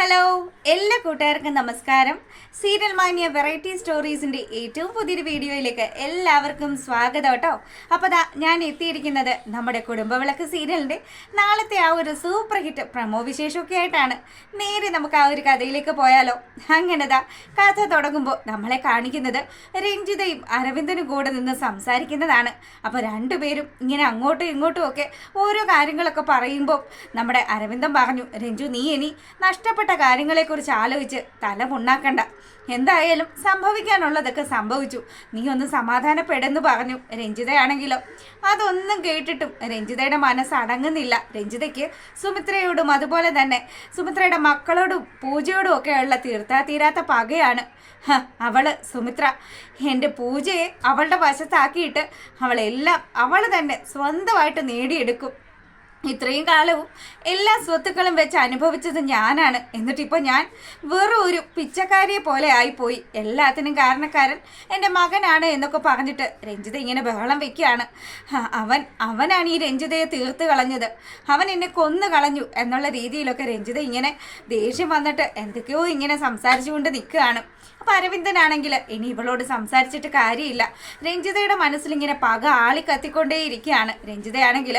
Hello, എല്ലാ കൂട്ടുകാർക്കും നമസ്കാരം. സീരിയൽ മാനിയ വെറൈറ്റി സ്റ്റോറീസിൻ്റെ ഏറ്റവും പുതിയൊരു വീഡിയോയിലേക്ക് എല്ലാവർക്കും സ്വാഗതം കേട്ടോ. അപ്പോൾ ഞാൻ എത്തിയിരിക്കുന്നത് നമ്മുടെ കുടുംബവിളക്ക് സീരിയലിൻ്റെ നാളത്തെ ആ ഒരു സൂപ്പർ ഹിറ്റ് പ്രമോ വിശേഷമൊക്കെ ആയിട്ടാണ്. നേരെ നമുക്ക് ആ ഒരു കഥയിലേക്ക് പോയാലോ. അങ്ങനെ കഥ തുടങ്ങുമ്പോൾ നമ്മളെ കാണിക്കുന്നത് രഞ്ജിതയും അരവിന്ദനും കൂടെ നിന്ന് സംസാരിക്കുന്നതാണ്. അപ്പോൾ രണ്ടുപേരും ഇങ്ങനെ അങ്ങോട്ടും ഇങ്ങോട്ടും ഒക്കെ ഓരോ കാര്യങ്ങളൊക്കെ പറയുമ്പോൾ നമ്മുടെ അരവിന്ദൻ പറഞ്ഞു, രഞ്ജു നീ ഇനി നഷ്ടപ്പെട്ട കാര്യങ്ങളെക്കുറിച്ച് ആലോചിച്ച് തല പുണ്ണാക്കണ്ട. എന്തായാലും സംഭവിക്കാനുള്ളതൊക്കെ സംഭവിച്ചു, നീ ഒന്ന് സമാധാനപ്പെടുന്നു പറഞ്ഞു. രഞ്ജിതയാണെങ്കിലോ അതൊന്നും കേട്ടിട്ടും രഞ്ജിതയുടെ മനസ്സ് അടങ്ങുന്നില്ല. രഞ്ജിതയ്ക്ക് സുമിത്രയോടും അതുപോലെ തന്നെ സുമിത്രയുടെ മക്കളോടും പൂജയോടും ഒക്കെയുള്ള തീരാത്ത പകയാണ്. സുമിത്ര എൻ്റെ പൂജയെ അവളുടെ വശത്താക്കിയിട്ട് അവളെല്ലാം അവൾ തന്നെ സ്വന്തമായിട്ട് നേടിയെടുക്കും. ഇത്രയും കാലവും എല്ലാ സ്വത്തുക്കളും വെച്ച് അനുഭവിച്ചത് ഞാനാണ്. എന്നിട്ടിപ്പോൾ ഞാൻ വെറും ഒരു പിച്ചക്കാരിയെ പോലെ ആയിപ്പോയി. എല്ലാത്തിനും കാരണക്കാരൻ എൻ്റെ മകനാണ് എന്നൊക്കെ പറഞ്ഞിട്ട് രഞ്ജിത ഇങ്ങനെ ബഹളം വെക്കുകയാണ്. അവനാണ് ഈ രഞ്ജിതയെ തീർത്ത് കളഞ്ഞത്, അവൻ എന്നെ കൊന്നു കളഞ്ഞു എന്നുള്ള രീതിയിലൊക്കെ രഞ്ജിത ഇങ്ങനെ ദേഷ്യം വന്നിട്ട് എന്തൊക്കെയോ ഇങ്ങനെ സംസാരിച്ചുകൊണ്ട് നിൽക്കുകയാണ്. അപ്പോൾ അരവിന്ദനാണെങ്കിൽ ഇനി ഇവളോട് സംസാരിച്ചിട്ട് കാര്യമില്ല. രഞ്ജിതയുടെ മനസ്സിലിങ്ങനെ പക ആളിക്കത്തിക്കൊണ്ടേയിരിക്കുകയാണ്. രഞ്ജിതയാണെങ്കിൽ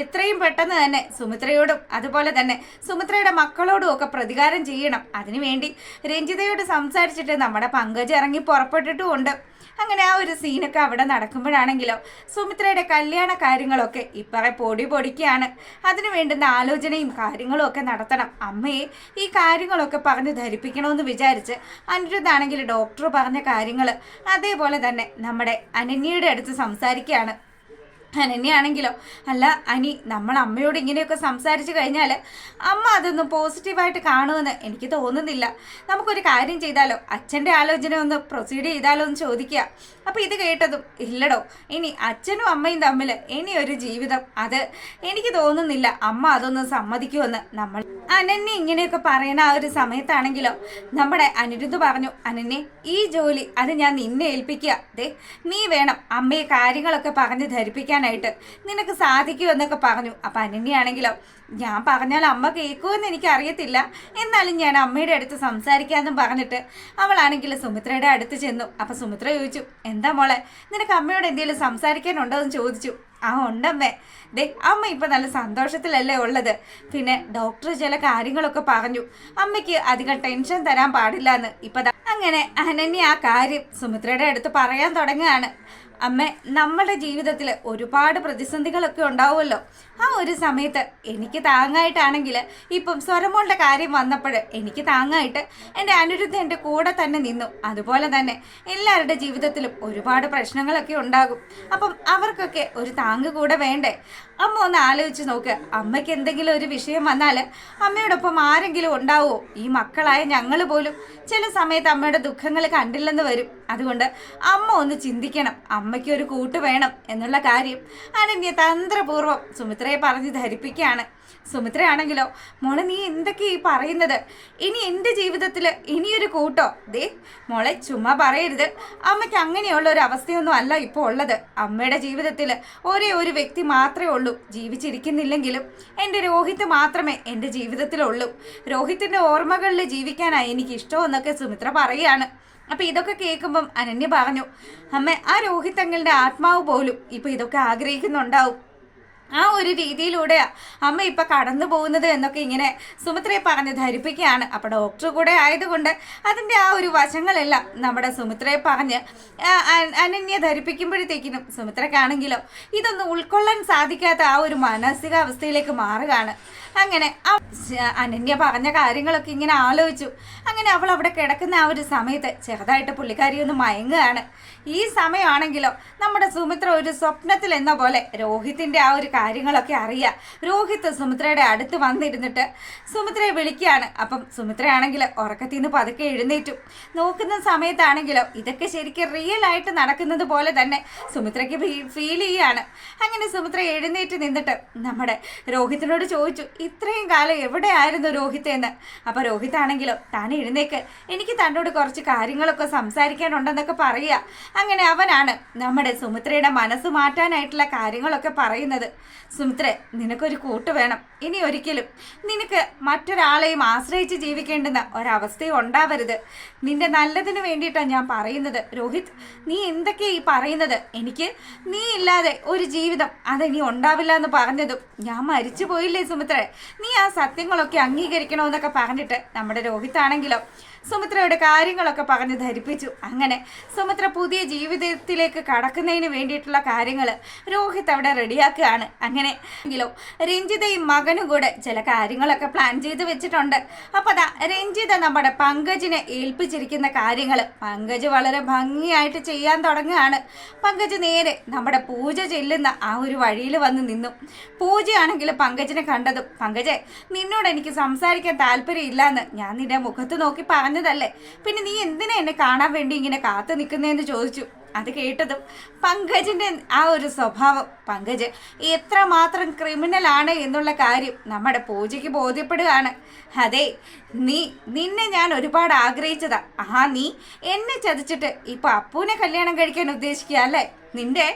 എത്രയും പെട്ടെന്ന് തന്നെ സുമിത്രയോടും അതുപോലെ തന്നെ സുമിത്രയുടെ മക്കളോടും ഒക്കെ പ്രതികാരം ചെയ്യണം. അതിനുവേണ്ടി രഞ്ജിതയോട് സംസാരിച്ചിട്ട് നമ്മുടെ പങ്കജ് ഇറങ്ങി പുറപ്പെട്ടിട്ടുമുണ്ട്. അങ്ങനെ ആ ഒരു സീനൊക്കെ അവിടെ നടക്കുമ്പോഴാണെങ്കിലോ സുമിത്രയുടെ കല്യാണ കാര്യങ്ങളൊക്കെ ഇപ്പറ പൊടിക്കുകയാണ്. അതിനു വേണ്ടുന്ന ആലോചനയും കാര്യങ്ങളും ഒക്കെ നടത്തണം. അമ്മയെ ഈ കാര്യങ്ങളൊക്കെ പറഞ്ഞ് ധരിപ്പിക്കണമെന്ന് വിചാരിച്ച് അനിരുദ്ധാണെങ്കിൽ ഡോക്ടർ പറഞ്ഞ കാര്യങ്ങൾ അതേപോലെ തന്നെ നമ്മുടെ അനന്യയുടെ അടുത്ത് സംസാരിക്കുകയാണ്. അനന്യാണെങ്കിലോ അല്ല അനി, നമ്മൾ അമ്മയോട് ഇങ്ങനെയൊക്കെ സംസാരിച്ചു കഴിഞ്ഞാൽ അമ്മ അതൊന്നും പോസിറ്റീവായിട്ട് കാണുമെന്ന് എനിക്ക് തോന്നുന്നില്ല. നമുക്കൊരു കാര്യം ചെയ്താലോ, അച്ഛൻ്റെ ആലോചന ഒന്ന് പ്രൊസീഡ് ചെയ്താലോ എന്ന് ചോദിക്കുക. അപ്പോൾ ഇത് കേട്ടതും ഇല്ലടോ, ഇനി അച്ഛനും അമ്മയും തമ്മിൽ ഇനി ഒരു ജീവിതം, അത് എനിക്ക് തോന്നുന്നില്ല അമ്മ അതൊന്നും സമ്മതിക്കുമെന്ന്. നമ്മൾ അനന്യ ഇങ്ങനെയൊക്കെ പറയുന്ന ആ ഒരു സമയത്താണെങ്കിലോ നമ്മുടെ അനിരുദ്ധ പറഞ്ഞു, അനന്യ ഈ ജോലി അത് ഞാൻ നിന്നെ ഏൽപ്പിക്കുക. നീ വേണം അമ്മയെ കാര്യങ്ങളൊക്കെ പറഞ്ഞ് ധരിപ്പിക്കാൻ ായിട്ട് നിനക്ക് സാധിക്കുമെന്നൊക്കെ പറഞ്ഞു. അപ്പം അനന്യാണെങ്കിലോ ഞാൻ പറഞ്ഞാൽ അമ്മ കേൾക്കുമെന്ന് എനിക്കറിയത്തില്ല, എന്നാലും ഞാൻ അമ്മയുടെ അടുത്ത് സംസാരിക്കാമെന്നും പറഞ്ഞിട്ട് അവളാണെങ്കിൽ സുമിത്രയുടെ അടുത്ത് ചെന്നു. അപ്പം സുമിത്ര ചോദിച്ചു, എന്താ മോളെ നിനക്ക് അമ്മയോട് എന്തെങ്കിലും സംസാരിക്കാനുണ്ടോ എന്ന് ചോദിച്ചു. ഉണ്ടമ്മേ, അമ്മ ഇപ്പം നല്ല സന്തോഷത്തിലല്ലേ ഉള്ളത്. പിന്നെ ഡോക്ടർ ചില കാര്യങ്ങളൊക്കെ പറഞ്ഞു, അമ്മയ്ക്ക് അധികം ടെൻഷൻ തരാൻ പാടില്ല എന്ന്. ഇപ്പം അങ്ങനെ അനന്യ ആ കാര്യം സുമിത്രയുടെ അടുത്ത് പറയാൻ തുടങ്ങുകയാണ്. അമ്മ, നമ്മുടെ ജീവിതത്തിൽ ഒരുപാട് പ്രതിസന്ധികളൊക്കെ ഉണ്ടാവുമല്ലോ. ആ ഒരു സമയത്ത് എനിക്ക് താങ്ങായിട്ടാണെങ്കിൽ ഇപ്പം സ്വരമോളുടെ കാര്യം വന്നപ്പോൾ എനിക്ക് താങ്ങായിട്ട് എൻ്റെ അനിരുദ്ധ എൻ്റെ കൂടെ തന്നെ നിന്നു. അതുപോലെ തന്നെ എല്ലാവരുടെ ജീവിതത്തിലും ഒരുപാട് പ്രശ്നങ്ങളൊക്കെ ഉണ്ടാകും. അപ്പം അവർക്കൊക്കെ ഒരു താങ്ങ് കൂടെ വേണ്ടേ? അമ്മ ഒന്ന് ആലോചിച്ച് നോക്ക്, അമ്മയ്ക്ക് എന്തെങ്കിലും ഒരു വിഷയം വന്നാൽ അമ്മയോടൊപ്പം ആരെങ്കിലും ഉണ്ടാവുമോ? ഈ മക്കളായ ഞങ്ങൾ പോലും ചില സമയത്ത് അമ്മയുടെ ദുഃഖങ്ങൾ കണ്ടില്ലെന്ന് വരും. അതുകൊണ്ട് അമ്മ ഒന്ന് ചിന്തിക്കണം, അമ്മയ്ക്ക് ഒരു കൂട്ട് വേണം എന്നുള്ള കാര്യം അനന്യ തന്ത്രപൂർവ്വം സുമിത്രയെ പറഞ്ഞ് ധരിപ്പിക്കുകയാണ്. സുമിത്രയാണെങ്കിലോ മോളെ നീ എന്തൊക്കെ ഈ പറയുന്നത്? ഇനി എൻ്റെ ജീവിതത്തിൽ ഇനിയൊരു കൂട്ടോ? മോളെ ചുമ്മാ പറയരുത്. അമ്മയ്ക്ക് അങ്ങനെയുള്ള ഒരു അവസ്ഥയൊന്നും അല്ല ഇപ്പോൾ ഉള്ളത്. അമ്മയുടെ ജീവിതത്തിൽ ഒരേ ഒരു വ്യക്തി മാത്രമേ ഉള്ളൂ. ജീവിച്ചിരിക്കുന്നില്ലെങ്കിലും എൻ്റെ രോഹിത് മാത്രമേ എൻ്റെ ജീവിതത്തിലുള്ളൂ. രോഹിത്തിൻ്റെ ഓർമ്മകളിൽ ജീവിക്കാനായി എനിക്ക് ഇഷ്ടമെന്നൊക്കെ സുമിത്ര പറയുകയാണ്. അപ്പം ഇതൊക്കെ കേൾക്കുമ്പം അനന്യ പറഞ്ഞു, അമ്മ ആ രോഹിത് അങ്കിളിൻ്റെ ആത്മാവ് പോലും ഇപ്പം ഇതൊക്കെ ആഗ്രഹിക്കുന്നുണ്ടാവും. ആ ഒരു രീതിയിലൂടെയാണ് അമ്മ ഇപ്പം കടന്നു പോകുന്നത് എന്നൊക്കെ ഇങ്ങനെ സുമിത്രയെ പറഞ്ഞ് ധരിപ്പിക്കുകയാണ്. അപ്പോൾ ഡോക്ടർ കൂടെ ആയതുകൊണ്ട് അതിൻ്റെ ആ ഒരു വശങ്ങളെല്ലാം നമ്മുടെ സുമിത്രയെ പറഞ്ഞ് അനന്യ ധരിപ്പിക്കുമ്പോഴത്തേക്കിനും സുമിത്രക്കാണെങ്കിലോ ഇതൊന്നും ഉൾക്കൊള്ളാൻ സാധിക്കാത്ത ആ ഒരു മാനസികാവസ്ഥയിലേക്ക് മാറുകയാണ്. അങ്ങനെ അനന്യ പറഞ്ഞ കാര്യങ്ങളൊക്കെ ഇങ്ങനെ ആലോചിച്ചു. അങ്ങനെ അവൾ അവിടെ കിടക്കുന്ന ആ ഒരു സമയത്ത് ചെറുതായിട്ട് പുള്ളിക്കാരി ഒന്ന് മയങ്ങുകയാണ്. ഈ സമയമാണെങ്കിലോ നമ്മുടെ സുമിത്ര ഒരു സ്വപ്നത്തിൽ എന്ന പോലെ രോഹിത്തിൻ്റെ ആ ഒരു കാര്യങ്ങളൊക്കെ അറിയാം. രോഹിത്ത് സുമിത്രയുടെ അടുത്ത് വന്നിരുന്നിട്ട് സുമിത്രയെ വിളിക്കുകയാണ്. അപ്പം സുമിത്രയാണെങ്കിൽ ഉറക്കത്തിൽ നിന്ന് പതുക്കെ എഴുന്നേറ്റു. നോക്കുന്ന സമയത്താണെങ്കിലോ ഇതൊക്കെ ശരിക്കും റിയൽ ആയിട്ട് നടക്കുന്നത് പോലെ തന്നെ സുമിത്രയ്ക്ക് ഫീൽ ചെയ്യുകയാണ്. അങ്ങനെ സുമിത്ര എഴുന്നേറ്റ് നിന്നിട്ട് നമ്മുടെ രോഹിത്തിനോട് ചോദിച്ചു, ഇത്രയും കാലം എവിടെയായിരുന്നു രോഹിത് എന്ന്. അപ്പോൾ രോഹിത് ആണെങ്കിലോ താൻ എഴുന്നേക്ക്, എനിക്ക് തന്നോട് കുറച്ച് കാര്യങ്ങളൊക്കെ സംസാരിക്കാനുണ്ടെന്നൊക്കെ പറയുക. അങ്ങനെ അവനാണ് നമ്മുടെ സുമിത്രയുടെ മനസ്സ് മാറ്റാനായിട്ടുള്ള കാര്യങ്ങളൊക്കെ പറയുന്നത്. സുമിത്രേ, നിനക്കൊരു കൂട്ട് വേണം. ഇനി ഒരിക്കലും നിനക്ക് മറ്റൊരാളെയും ആശ്രയിച്ച് ജീവിക്കേണ്ടുന്ന ഒരവസ്ഥയും ഉണ്ടാവരുത്. നിന്റെ നല്ലതിന് വേണ്ടിയിട്ടാണ് ഞാൻ പറയുന്നത്. രോഹിത്, നീ എന്തൊക്കെയാ ഈ പറയുന്നത്? എനിക്ക് നീ ഇല്ലാതെ ഒരു ജീവിതം അതിനി ഉണ്ടാവില്ല എന്ന് പറഞ്ഞതും ഞാൻ മരിച്ചു പോയില്ലേ സുമിത്രേ? നീ ആ സത്യങ്ങളൊക്കെ അംഗീകരിക്കണമെന്നൊക്കെ പറഞ്ഞിട്ട് നമ്മുടെ രോഹിത് ആണെങ്കിലോ സുമിത്രയുടെ കാര്യങ്ങളൊക്കെ പറഞ്ഞ് ധരിപ്പിച്ചു. അങ്ങനെ സുമിത്ര പുതിയ ജീവിതത്തിലേക്ക് കടക്കുന്നതിന് വേണ്ടിയിട്ടുള്ള കാര്യങ്ങൾ രോഹിത് അവിടെ റെഡിയാക്കുകയാണ്. അങ്ങനെ എങ്കിലോ രഞ്ജിതയും മകനും കൂടെ ചില കാര്യങ്ങളൊക്കെ പ്ലാൻ ചെയ്ത് വെച്ചിട്ടുണ്ട്. അപ്പോൾ അതാ രഞ്ജിത നമ്മുടെ പങ്കജിനെ ഏൽപ്പിച്ചിരിക്കുന്ന കാര്യങ്ങൾ പങ്കജ് വളരെ ഭംഗിയായിട്ട് ചെയ്യാൻ തുടങ്ങുകയാണ്. പങ്കജ് നേരെ നമ്മുടെ പൂജ ചെല്ലുന്ന ആ ഒരു വഴിയിൽ വന്ന് നിന്നു. പൂജയാണെങ്കിൽ പങ്കജിനെ കണ്ടതും, പങ്കജെ, നിന്നോട് എനിക്ക് സംസാരിക്കാൻ താല്പര്യം ഇല്ലാന്ന് ഞാൻ നിന്റെ മുഖത്ത് നോക്കി പറഞ്ഞതല്ലേ, പിന്നെ നീ എന്തിനാ എന്നെ കാണാൻ വേണ്ടി ഇങ്ങനെ കാത്തു നിൽക്കുന്നതെന്ന് ചോദിച്ചു. അത് കേട്ടതും പങ്കജിൻ്റെ ആ ഒരു സ്വഭാവം, പങ്കജ് എത്രമാത്രം ക്രിമിനൽ ആണ് എന്നുള്ള കാര്യം നമ്മുടെ പൂജയ്ക്ക് ബോധ്യപ്പെടുകയാണ്. അതെ, നിന്നെ ഞാൻ ഒരുപാട് ആഗ്രഹിച്ചതാ. നീ എന്നെ ചതിച്ചിട്ട് ഇപ്പൊ അപ്പൂനെ കല്യാണം കഴിക്കാൻ ഉദ്ദേശിക്കുക അല്ലേ? നിന്റെ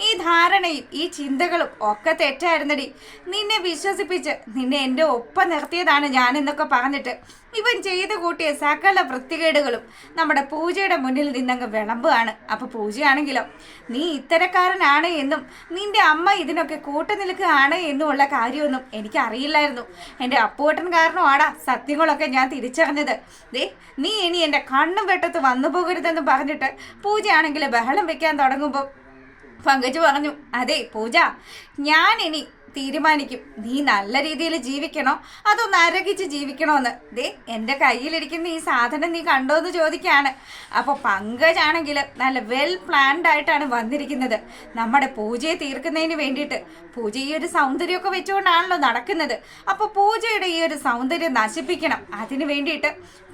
ഈ ധാരണയും ഈ ചിന്തകളും ഒക്കെ തെറ്റായിരുന്നടി. നിന്നെ വിശ്വസിപ്പിച്ച് നിന്നെ എൻ്റെ ഒപ്പം നിർത്തിയതാണ് ഞാനെന്നൊക്കെ പറഞ്ഞിട്ട് ഇവൻ ചെയ്തു കൂട്ടിയ സകല വൃത്തികേടുകളും നമ്മുടെ പൂജയുടെ മുന്നിൽ നിന്നങ്ങ് വിളമ്പുകയാണ്. അപ്പോൾ പൂജയാണെങ്കിലോ നീ ഇത്തരക്കാരനാണ് എന്നും നിന്റെ അമ്മ ഇതിനൊക്കെ കൂട്ടു നിൽക്കുകയാണ് എന്നുമുള്ള കാര്യമൊന്നും എനിക്കറിയില്ലായിരുന്നു. എൻ്റെ അപ്പൂട്ടൻ കാരണമാടാ സത്യങ്ങളൊക്കെ ഞാൻ തിരിച്ചറിഞ്ഞത്. നീ ഇനി എൻ്റെ കണ്ണും വെട്ടത്ത് വന്നു പോകരുതെന്ന് പറഞ്ഞിട്ട് പൂജയാണെങ്കിൽ ബഹളം വെക്കാൻ തുടങ്ങുമ്പോൾ പങ്കജ് പറഞ്ഞു, അതെ പൂജ, ഞാൻ ഇനി തീരുമാനിക്കും നീ നല്ല രീതിയിൽ ജീവിക്കണോ അതോ നരകിച്ച് ജീവിക്കണോന്ന്. എൻ്റെ കയ്യിലിരിക്കുന്ന ഈ സാധനം നീ കണ്ടോ എന്ന് ചോദിക്കുകയാണ്. അപ്പോൾ പങ്കജാണെങ്കിൽ നല്ല വെൽ പ്ലാൻഡ് ആയിട്ടാണ് വന്നിരിക്കുന്നത് നമ്മുടെ പൂജയെ തീർക്കുന്നതിന് വേണ്ടിയിട്ട്. പൂജ ഈ ഒരു സൗന്ദര്യമൊക്കെ വെച്ചുകൊണ്ടാണല്ലോ നടക്കുന്നത്. അപ്പോൾ പൂജയുടെ ഈ ഒരു സൗന്ദര്യം നശിപ്പിക്കണം. അതിന് വേണ്ടിയിട്ട്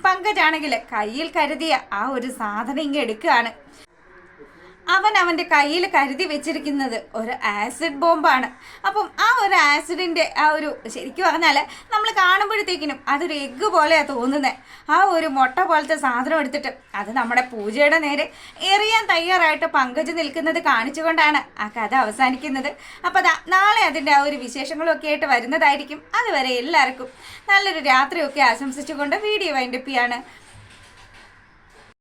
പങ്കജാണെങ്കിൽ കയ്യിൽ കരുതിയ ആ ഒരു സാധനം ഇങ്ങ് എടുക്കുകയാണ്. അവൻ്റെ കയ്യിൽ കരുതി വെച്ചിരിക്കുന്നത് ഒരു ആസിഡ് ബോംബാണ്. അപ്പം ആ ഒരു ആസിഡിൻ്റെ ആ ഒരു ശരിക്കും പറഞ്ഞാൽ നമ്മൾ കാണുമ്പോഴത്തേക്കിനും അതൊരു എഗ്ഗ് പോലെയാണ് തോന്നുന്നത്. ആ ഒരു മുട്ട പോലത്തെ സാധനം എടുത്തിട്ട് അത് നമ്മുടെ പൂജയുടെ നേരെ എറിയാൻ തയ്യാറായിട്ട് പങ്കജ് നിൽക്കുന്നത് കാണിച്ചുകൊണ്ടാണ് ആ കഥ അവസാനിക്കുന്നത്. അപ്പോൾ നാളെ അതിൻ്റെ ആ ഒരു വിശേഷങ്ങളൊക്കെ ആയിട്ട് വരുന്നതായിരിക്കും. അതുവരെ എല്ലാവർക്കും നല്ലൊരു രാത്രിയൊക്കെ ആശംസിച്ചുകൊണ്ട് വീഡിയോ വൈൻഡപ്പ് ചെയ്യാണ്.